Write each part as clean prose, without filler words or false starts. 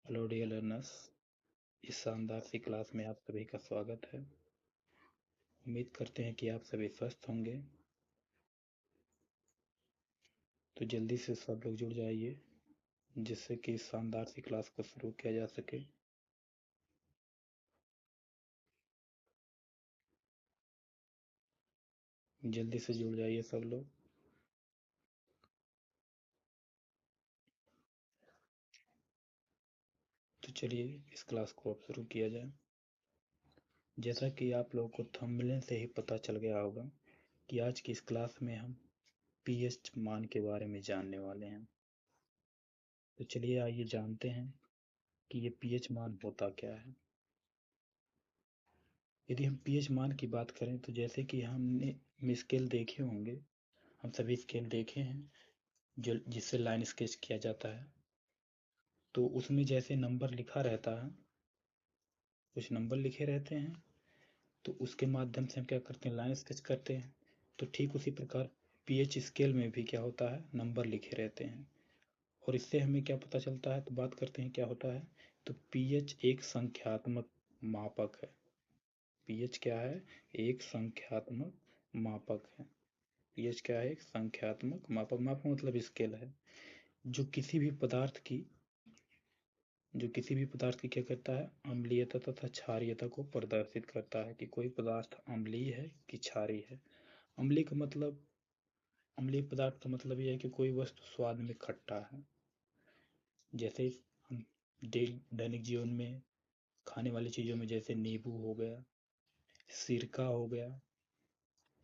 Hello dear learners, इस शानदार सी class में आप सभी का स्वागत है। उम्मीद करते हैं कि आप सभी स्वस्थ होंगे। तो जल्दी से सब लोग जुड़ जाइए जिससे कि इस शानदार सी क्लास को शुरू किया जा सके। जल्दी से जुड़ जाइए सब लोग। तो चलिए इस क्लास को अब शुरू किया जाए। जैसा कि आप लोगों को थंबनेल से ही पता चल गया होगा कि आज की इस क्लास में हम पीएच मान के बारे में जानने वाले हैं। तो चलिए आइए जानते हैं कि ये पीएच मान होता क्या है। यदि हम पीएच मान की बात करें तो जैसे कि हमने स्केल देखे होंगे, हम सभी स्केल देखे हैं जो जिससे लाइन स्केच किया जाता है। तो उसमें जैसे नंबर लिखा रहता है, कुछ नंबर लिखे रहते हैं, तो उसके माध्यम से हम क्या करते हैं, लाइन स्केच करते हैं। तो ठीक उसी प्रकार पीएच स्केल में भी क्या होता है, नंबर लिखे रहते हैं। और इससे हमें क्या पता चलता है, तो बात करते हैं क्या होता है। तो पीएच एक संख्यात्मक मापक है। पीएच क्या है, एक संख्यात्मक मापक है। पीएच क्या है, एक संख्यात्मक मापक। मापक मतलब स्केल है जो किसी भी पदार्थ की क्या करता है, अम्लीयता तथा क्षारीयता को प्रदर्शित करता है कि कोई पदार्थ अम्लीय है कि क्षारीय है। अम्लीय का मतलब, अम्लीय पदार्थ का मतलब यह है कि कोई वस्तु स्वाद में खट्टा है। जैसे हम दैनिक जीवन में खाने वाली चीजों में जैसे नींबू हो गया, सिरका हो गया,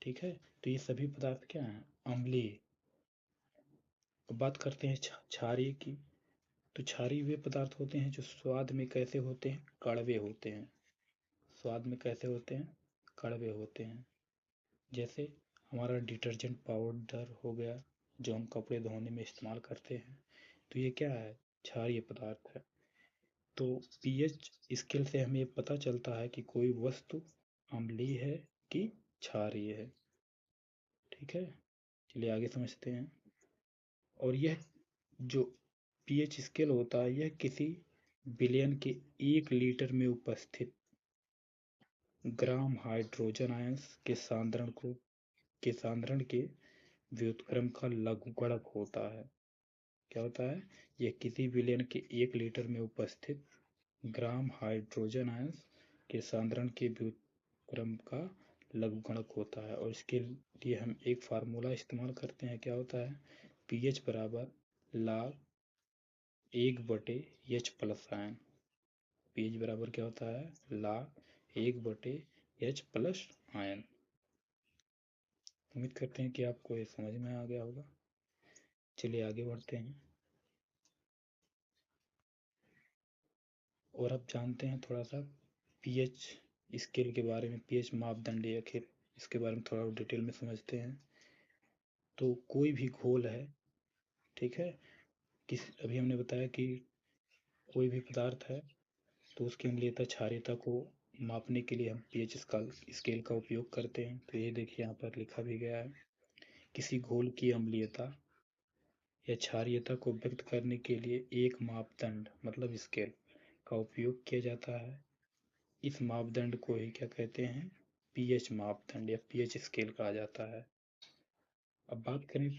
ठीक है। तो ये सभी पदार्थ क्या हैं, अम्लीय। अब बात करते हैं क्षारीय की। तो क्षारीय वे पदार्थ होते हैं जो स्वाद में कैसे होते हैं, कड़वे होते हैं। स्वाद में कैसे होते हैं, कड़वे होते हैं। जैसे हमारा डिटर्जेंट पाउडर हो गया जो हम कपड़े धोने में इस्तेमाल करते हैं, तो ये क्या है, क्षारीय पदार्थ है। तो पीएच स्केल से हमें पता चलता है कि कोई वस्तु अम्लीय है कि क्षारीय है। ठीक है, चलिए आगे समझते हैं। और यह जो पीएच स्केल होता है, यह किसी बिलियन के 1 लीटर में उपस्थित ग्राम हाइड्रोजन आयंस के सांद्रण के व्युत्क्रम का लघुगणक होता है। क्या होता है, यह किसी बिलियन के 1 लीटर में उपस्थित ग्राम हाइड्रोजन आयंस के सांद्रण के व्युत्क्रम का लघुगणक होता है। और इसके लिए हम एक फार्मूला इस्तेमाल करते हैं। क्या होता है, पीएच बराबर log 1/H plus ion. PH बराबर क्या होता है, log 1/H प्लस आयन। उम्मीद करते हैं कि आपको ये समझ में आ गया होगा। चलिए आगे बढ़ते हैं और अब जानते हैं थोड़ा सा पीएच स्केल के बारे में, पीएच मापदंड आखिर इसके बारे में थोड़ा डिटेल में समझते हैं। तो कोई भी घोल है, ठीक है, अभी हमने बताया कि कोई भी पदार्थ है तो उसकी अम्लीयता क्षारीयता को मापने के लिए हम पीएच स्केल का उपयोग करते हैं। तो ये देखिए यहाँ पर लिखा भी गया है, किसी घोल की अम्लीयता या क्षारीयता को व्यक्त करने के लिए एक मापदंड मतलब स्केल का उपयोग किया जाता है। इस मापदंड को ही क्या कहते हैं, पीएच मापदंड या पीएच स्केल कहा जाता है। अब बात करें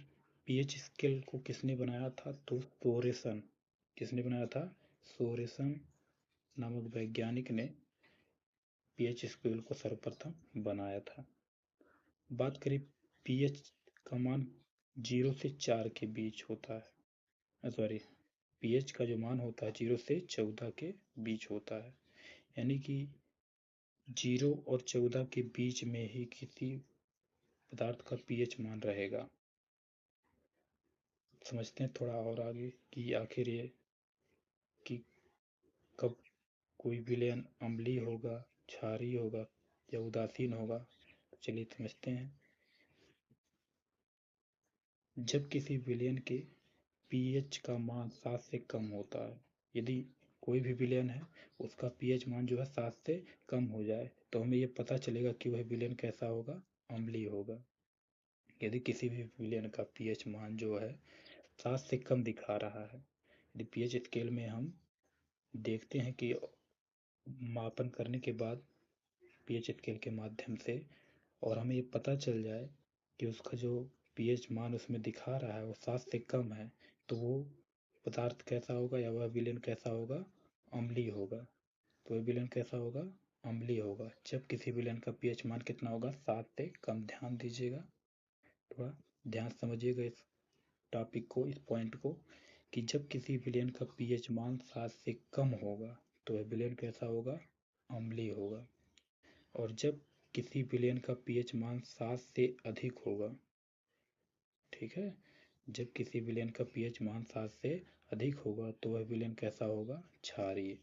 पीएच स्केल को किसने बनाया था, तो सोरेसन। किसने बनाया था, सोरेसन नामक वैज्ञानिक ने पीएच स्केल को सर्वप्रथम बनाया था। बात करें पीएच का मान 0 से 4 के बीच होता है, सॉरी, पीएच का जो मान होता है 0 से 14 के बीच होता है। यानी कि 0 और 14 के बीच में ही किसी पदार्थ का पीएच मान रहेगा। समझते हैं थोड़ा और आगे कि आखिर ये कि कब कोई विलयन अम्लीय होगा, क्षारीय होगा या उदासीन होगा। चलिए समझते हैं। जब किसी विलयन के पीएच का मान 7 से कम होता है, यदि कोई भी विलयन है उसका पीएच मान जो है 7 से कम हो जाए, तो हमें ये पता चलेगा कि वह विलयन कैसा होगा, अम्लीय होगा। यदि किसी भी विलयन का पीएच मान जो है 7 से कम दिखा रहा है, यदि पीएच स्केल में हम देखते हैं कि मापन करने के बाद पीएच स्केल के माध्यम से, और हमें ये पता चल जाए कि उसका जो पीएच मान उसमें दिखा रहा है वो 7 से कम है, तो वो पदार्थ कैसा होगा या वह विलेन कैसा होगा? अम्लीय होगा। तो वह विलेन कैसा होगा? अम्लीय होगा। जब किसी विलेन का पीएच मान कितना होगा? 7 से कम। ध्यान दीजिएगा, थोड़ा ध्यान समझिएगा इस टॉपिक को, इस पॉइंट को, कि जब किसी विलेन का पीएच मान 7 से कम होगा तो वह विलेन कैसा होगा? अम्लीय होगा। और जब किसी विलेन का पीएच मान 7 से अधिक होगा, ठीक है, जब किसी विलेन का पीएच मान 7 से अधिक होगा तो वह विलेन कैसा होगा? क्षारीय।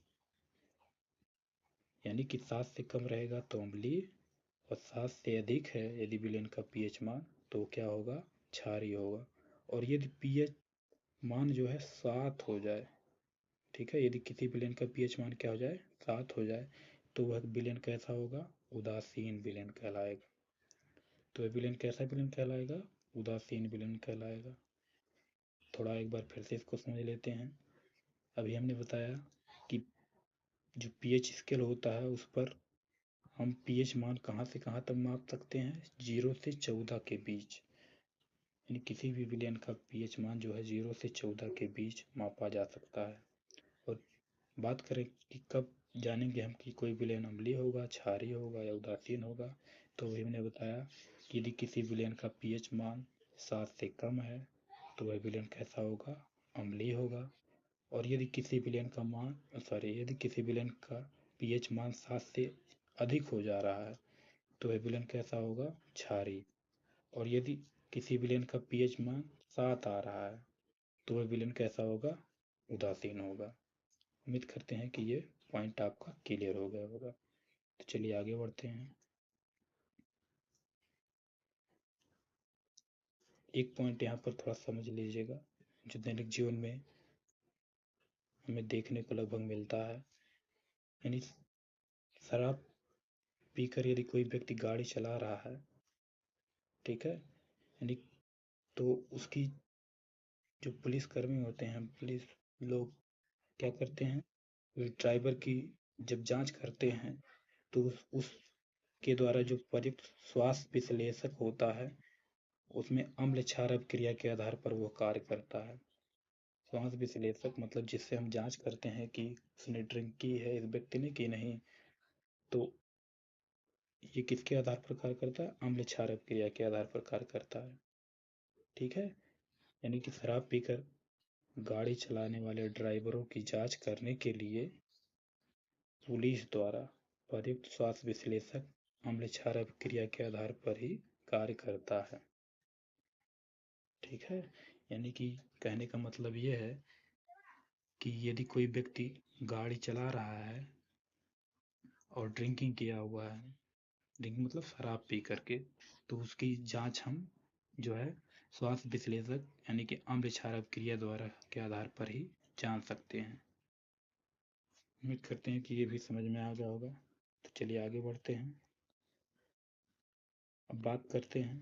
यानी कि 7 से कम रहेगा तो अम्लीय, और 7 से अधिक है यदि विलेन का पीएच मान तो क्या होगा? क्षारीय होगा। और यदि पीएच मान जो है 7 हो जाए, ठीक है, यदि किसी विलेन का पीएच मान क्या हो जाए? 7 हो जाए, तो वह विलेन कैसा होगा? उदासीन विलेन कहलाएगा। तो वह विलेन कैसा विलेन कहलाएगा? उदासीन विलेन कहलाएगा। थोड़ा एक बार फिर से इसको समझ लेते हैं। अभी हमने बताया कि जो पीएच स्केल होता है उस पर हम पीएच मान कहाँ से कहाँ तक माप सकते हैं? 0 से 14 के बीच। यानी किसी भी विलेन का पीएच मान जो है 0 से 14 के बीच मापा जा सकता है। और बात करें कि कब जानेंगे हम कि कोई विलेन अम्लीय होगा, क्षारीय होगा या उदासीन होगा, तो वही मैंने बताया कि यदि किसी विलेन का पीएच मान 7 से कम है तो वह विलेन कैसा होगा? अम्लीय होगा। और यदि किसी विलेन का मान यदि किसी विलेन का पीएच मान 7 से अधिक हो जा रहा है तो वह विलेन कैसा होगा? क्षारीय। और यदि किसी विलेन का पीएच मान 7 आ रहा है तो वह विलेन कैसा होगा? उदासीन होगा। उम्मीद करते हैं कि ये पॉइंट आपका क्लियर हो गया होगा। तो चलिए आगे बढ़ते हैं। एक पॉइंट यहाँ पर थोड़ा समझ लीजिएगा, जो दैनिक जीवन में हमें देखने को लगभग मिलता है। यानी शराब पीकर यदि कोई व्यक्ति गाड़ी चला रहा है, ठीक है, यानी तो उसकी जो पुलिसकर्मी होते हैं, पुलिस लोग क्या करते हैं? ड्राइवर की जब जांच करते हैं तो उसके द्वारा जो प्रयुक्त स्वास्थ्य विश्लेषक होता है उसमें अम्ल क्षारक क्रिया के आधार पर वो कार्य करता है। स्वास्थ्य विश्लेषक मतलब जिससे हम जांच करते हैं कि उसने ड्रिंक की है इस व्यक्ति ने कि नहीं, तो ये किसके आधार पर कार्य करता है? अम्ल क्षारक क्रिया के आधार पर कार्य करता है। ठीक है, यानी कि शराब पीकर गाड़ी चलाने वाले ड्राइवरों की जांच करने के लिए पुलिस द्वारा प्रयुक्त स्वास्थ्य विश्लेषक अम्ल क्षारक क्रिया के आधार पर ही कार्य करता है। ठीक है, यानी कि कहने का मतलब ये है कि यदि कोई व्यक्ति गाड़ी चला रहा है और ड्रिंकिंग किया हुआ है, ड्रिंकिंग मतलब शराब पी करके, तो उसकी जांच हम जो है स्वास्थ्य विश्लेषक यानी कि अम्ल क्षारक क्रिया द्वारा के आधार पर ही जान सकते हैं। उम्मीद करते हैं कि ये भी समझ में आ गया होगा। तो चलिए आगे बढ़ते हैं। अब बात करते हैं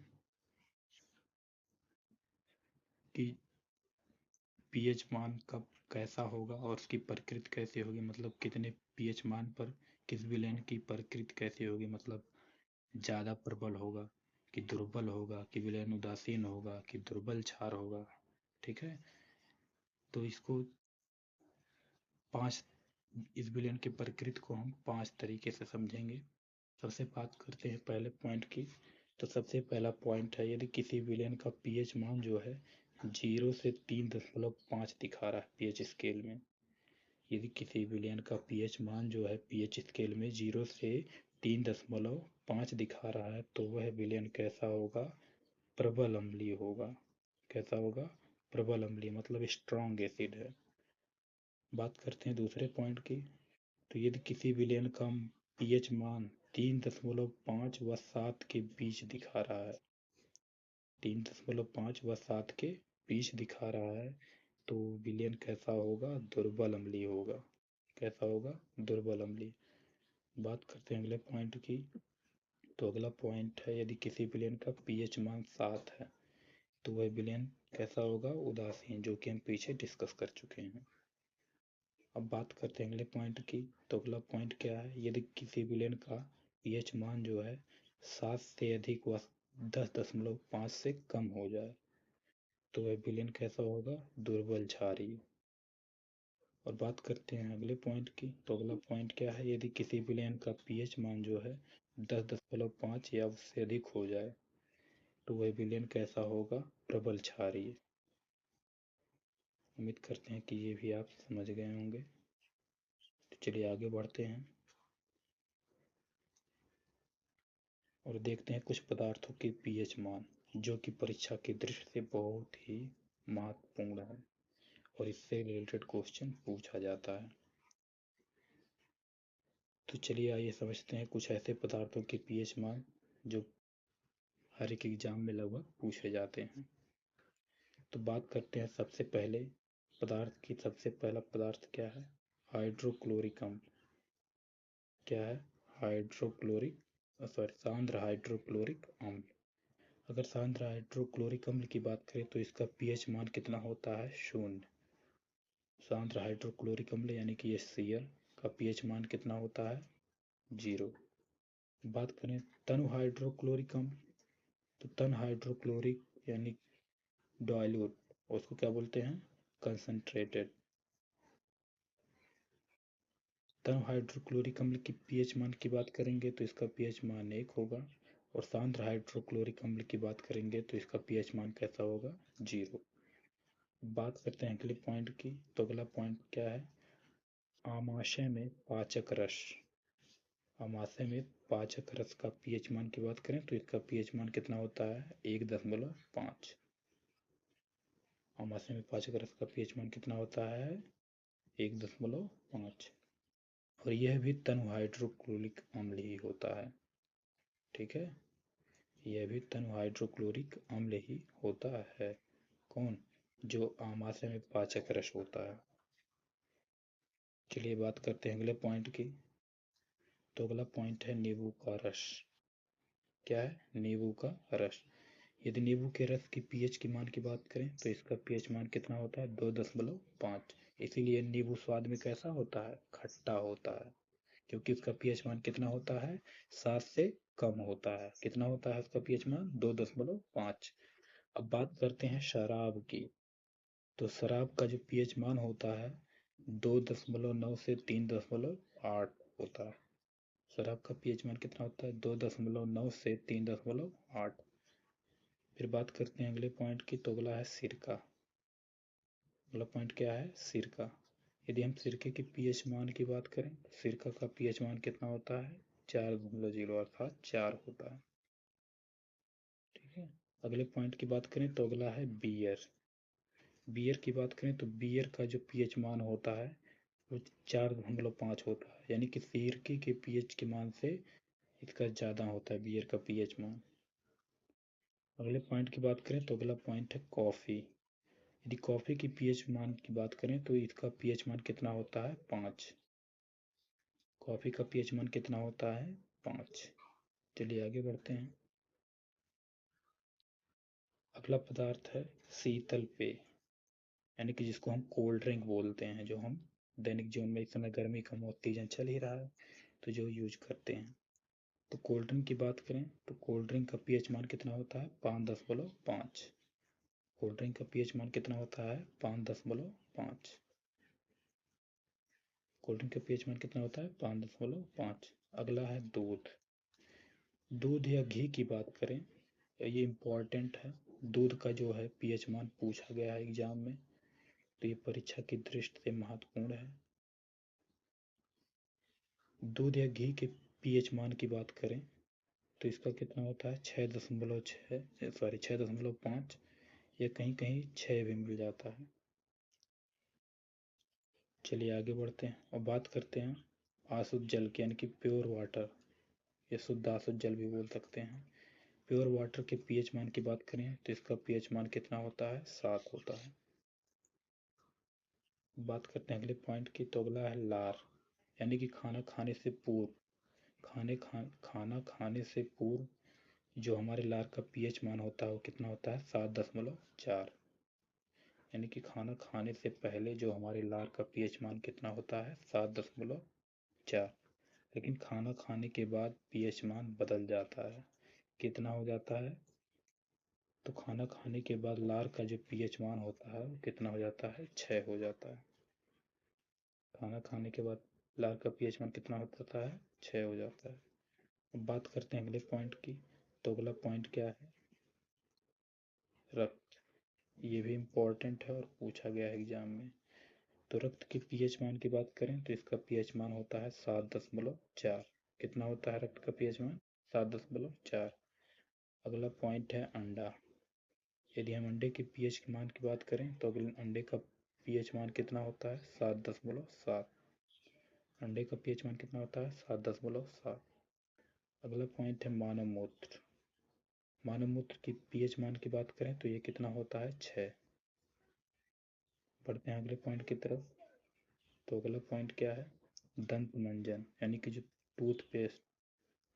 कि पीएच मान कब कैसा होगा और उसकी प्रकृति कैसी होगी, मतलब कितने पीएच मान पर किस विलेन की प्रकृति कैसी होगी, मतलब ज़्यादा प्रबल होगा कि दुर्बल होगा, कि विलेन उदासीन होगा कि दुर्बल क्षार होगा। ठीक है, तो इसको पांच इस विलेन की प्रकृति को हम 5 तरीके से समझेंगे। सबसे बात करते हैं पहले पॉइंट की। तो सबसे पहला पॉइंट है, यदि किसी विलेन का पीएच मान जो है 0 से 3.5 दिखा रहा है पीएच स्केल में, यदि किसी विलेन का पीएच मान जो है पीएच स्केल में 0 से 3.5 दिखा रहा है तो वह विलेन कैसा होगा? प्रबल अम्लीय होगा। कैसा होगा? प्रबल अम्लीय मतलब स्ट्रॉन्ग एसिड है। बात करते हैं दूसरे पॉइंट की। तो यदि किसी विलेन का पीएच मान 3.5 व 7 के बीच दिखा रहा है, 3.5 व 7 के बीच दिखा रहा है, तो विलेन कैसा होगा? दुर्बल अम्लीय होगा। कैसा होगा? दुर्बल अम्लीय। बात करते हैं अगले पॉइंट की। तो अगला पॉइंट है, यदि किसी विलेन का पीएच मान 7 है तो वह विलेन कैसा होगा? उदासीन, जो कि हम पीछे डिस्कस कर चुके हैं। अब बात करते हैं अगले पॉइंट की। तो अगला पॉइंट क्या है, यदि किसी विलेन का पीएच मान जो है 7 से अधिक व 10.5 से कम हो जाए तो वह विलेन कैसा होगा, दुर्बल क्षारीय। और बात करते हैं अगले पॉइंट की। तो अगला पॉइंट क्या है, यदि किसी विलेन का पीएच मान जो है 10.5 या उससे अधिक हो जाए तो वह विलेन कैसा होगा, प्रबल क्षारीय। उम्मीद करते हैं कि ये भी आप समझ गए होंगे। तो चलिए आगे बढ़ते हैं और देखते हैं कुछ पदार्थों के पीएच मान जो कि परीक्षा की दृष्टि से बहुत ही महत्वपूर्ण है और इससे रिलेटेड क्वेश्चन पूछा जाता है। तो चलिए आइए समझते हैं कुछ ऐसे पदार्थों के पीएच मान जो हर एक एग्जाम में लगभग पूछे जाते हैं। तो बात करते हैं सबसे पहले पदार्थ की। सबसे पहला पदार्थ क्या है, हाइड्रोक्लोरिक अम्ल। क्या है, हाइड्रोक्लोरिक सांद्र हाइड्रोक्लोरिक अम्ल। अगर सांद्र हाइड्रोक्लोरिक अम्ल की बात करें तो इसका पीएच मान कितना होता है, 0। सांद्र हाइड्रोक्लोरिक अम्ल यानी कि HCl का पीएच मान कितना होता है, 0। बात करें तनु हाइड्रोक्लोरिक अम्ल, तो तन हाइड्रोक्लोरिक यानी डाइल्यूट, उसको क्या बोलते हैं, कंसंट्रेटेड। तन हाइड्रोक्लोरिक अम्ल की पीएच मान की बात करेंगे तो इसका पीएच मान 1 होगा। और सांद्र हाइड्रोक्लोरिक अम्ल की बात करेंगे तो इसका पीएच मान कैसा होगा, 0। बात करते हैं अगले पॉइंट की। तो अगला पॉइंट क्या है, आमाशय में पाचक रस। आमाशय में पाचक रस का पीएच मान की बात करें तो इसका पीएच मान कितना होता है, 1.5। आमाशय में पाचक रस का पीएच मान कितना होता है, 1.5। और यह भी तनु हाइड्रोक्लोरिक अम्ल ही होता है। ठीक है, यह भी तनु हाइड्रोक्लोरिक अम्ल ही होता है। कौन, जो आमाशय में पाचक रस होता है। चलिए बात करते हैं अगले पॉइंट की। तो अगला पॉइंट है नींबू का रस। क्या है, नींबू का रस। यदि नींबू के रस की पीएच की मान की बात करें तो इसका पीएच मान कितना होता है, 2.5। इसीलिए नींबू स्वाद में कैसा होता है, खट्टा होता है, क्योंकि उसका पीएच मान कितना होता है, 7 से कम होता है। कितना होता है उसका पीएच मान, 2.5। अब बात करते हैं शराब की। तो शराब का जो पीएच मान होता है 2.9 से 3.8 होता है। शराब का पीएच मान कितना होता है, 2.9 से 3.8। फिर बात करते हैं अगले पॉइंट की। तो अगला है सिरका। अगला पॉइंट क्या है, सिरका। यदि हम सिरके की पीएच मान की बात करें तो सिरका का पीएच मान कितना होता है, 4.0 अर्थात 4 होता है। ठीक है, अगले पॉइंट की बात करें तो अगला है बियर। बियर की बात करें तो बियर का जो पीएच मान होता है वो 4.5 होता है, यानी कि सिरके के पीएच के मान से इसका ज़्यादा होता है बियर का पीएच मान। अगले पॉइंट की बात करें तो अगला पॉइंट है कॉफ़ी। यदि कॉफ़ी की पीएच मान की बात करें तो इसका पीएच मान कितना होता है, 5। कॉफ़ी का पीएच मान कितना होता है, 5। चलिए आगे बढ़ते हैं। अगला पदार्थ है शीतल पेय, यानी कि जिसको हम कोल्ड ड्रिंक बोलते हैं, जो हम दैनिक जीवन में इस समय गर्मी का सीजन चल ही रहा है तो जो यूज करते हैं। तो कोल्ड ड्रिंक की बात करें तो कोल्ड ड्रिंक का पीएच मान कितना होता है, 5.5। कोल्ड ड्रिंक का पीएच मान कितना होता है, 5.5। कोल्ड ड्रिंक का पीएच मान कितना होता है, 5.5। अगला है दूध। दूध या घी की बात करें, ये इम्पोर्टेंट है। दूध का जो है पीएच मान पूछा गया है एग्जाम में, तो ये परीक्षा की दृष्टि से महत्वपूर्ण है। दूध या घी के पीएच मान की बात करें तो इसका कितना होता है, 6.5। या कहीं कहीं 6 भी मिल जाता है। चलिए आगे बढ़ते हैं और बात करते हैं अशुद्ध जल की, यानी कि प्योर वाटर, या शुद्ध अशुद्ध जल भी बोल सकते हैं। प्योर वाटर के पीएच मान की बात करें तो इसका पीएच मान कितना होता है, 7 होता है। बात करते हैं अगले पॉइंट की। तो अगला है लार, यानी कि खाना खाने से पूर्व, खाना खाने से पूर्व जो हमारे लार का पीएच मान होता है वो कितना होता है, 7.4। यानी कि खाना खाने से पहले जो हमारे लार का पीएच मान कितना होता है 7.4। लेकिन खाना खाने के बाद पीएच मान बदल जाता है, कितना हो जाता है? तो खाना खाने के बाद लार का जो पीएच मान होता है वो कितना हो जाता है? 6 हो जाता है। खाना खाने के बाद लार का पीएच मान कितना हो जाता है? 6 हो जाता है। अब बात करते हैं अगले पॉइंट की। तो अगला पॉइंट क्या है? रक्त। ये भी इम्पोर्टेंट है और पूछा गया है एग्जाम में। तो रक्त के पीएच मान की बात करें तो इसका पीएच मान होता है 7.4। कितना होता है रक्त का पीएच मान? 7.4। अगला पॉइंट है अंडा। यदि हम अंडे के पीएच मान की बात करें तो अगले अंडे का पीएच मान कितना होता है? 7.7। अंडे का पीएच मान कितना होता है? 7.7। अगला पॉइंट है मानव मूत्र। मानव मूत्र की पीएच मान की बात करें तो ये कितना होता है? 6। बढ़ते हैं अगले पॉइंट की तरफ। तो अगला पॉइंट क्या है? दंत मंजन, यानी कि जो टूथपेस्ट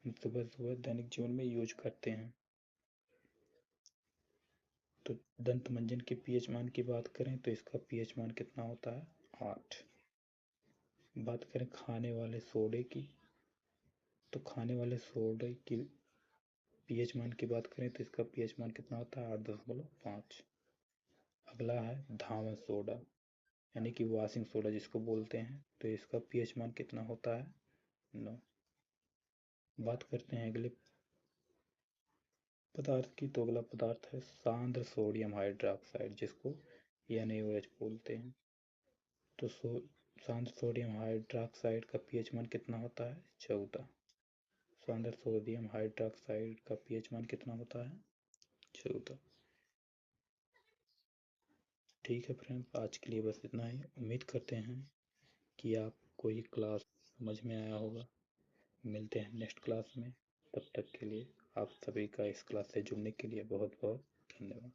हम सुबह सुबह दैनिक जीवन में यूज करते हैं। तो दंत मंजन के पीएच मान की बात करें तो इसका पीएच मान कितना होता है? 8। बात करें खाने वाले सोडे की, तो खाने वाले सोडे की पीएच मान की बात करें तो इसका पीएच मान कितना होता है? 8.5। अगला है धावन सोडा, यानी कि वॉशिंग सोडा जिसको बोलते हैं, तो इसका पीएच मान कितना होता है? 9। बात करते हैं अगले पदार्थ की। तो अगला पदार्थ है सांद्र सोडियम हाइड्रोक्साइड, जिसको NaOH बोलते हैं। तो सांद्र सोडियम हाइड्रोक्साइड का पीएच मान कितना होता है? 14। सांद्र सोडियम हाइड्रोक्साइड का पीएच मान कितना होता है? 14। ठीक है फ्रेंड्स, आज के लिए बस इतना ही। उम्मीद करते हैं कि आपको ये क्लास समझ में आया होगा। मिलते हैं नेक्स्ट क्लास में। तब तक के लिए आप सभी का इस क्लास से जुड़ने के लिए बहुत बहुत धन्यवाद।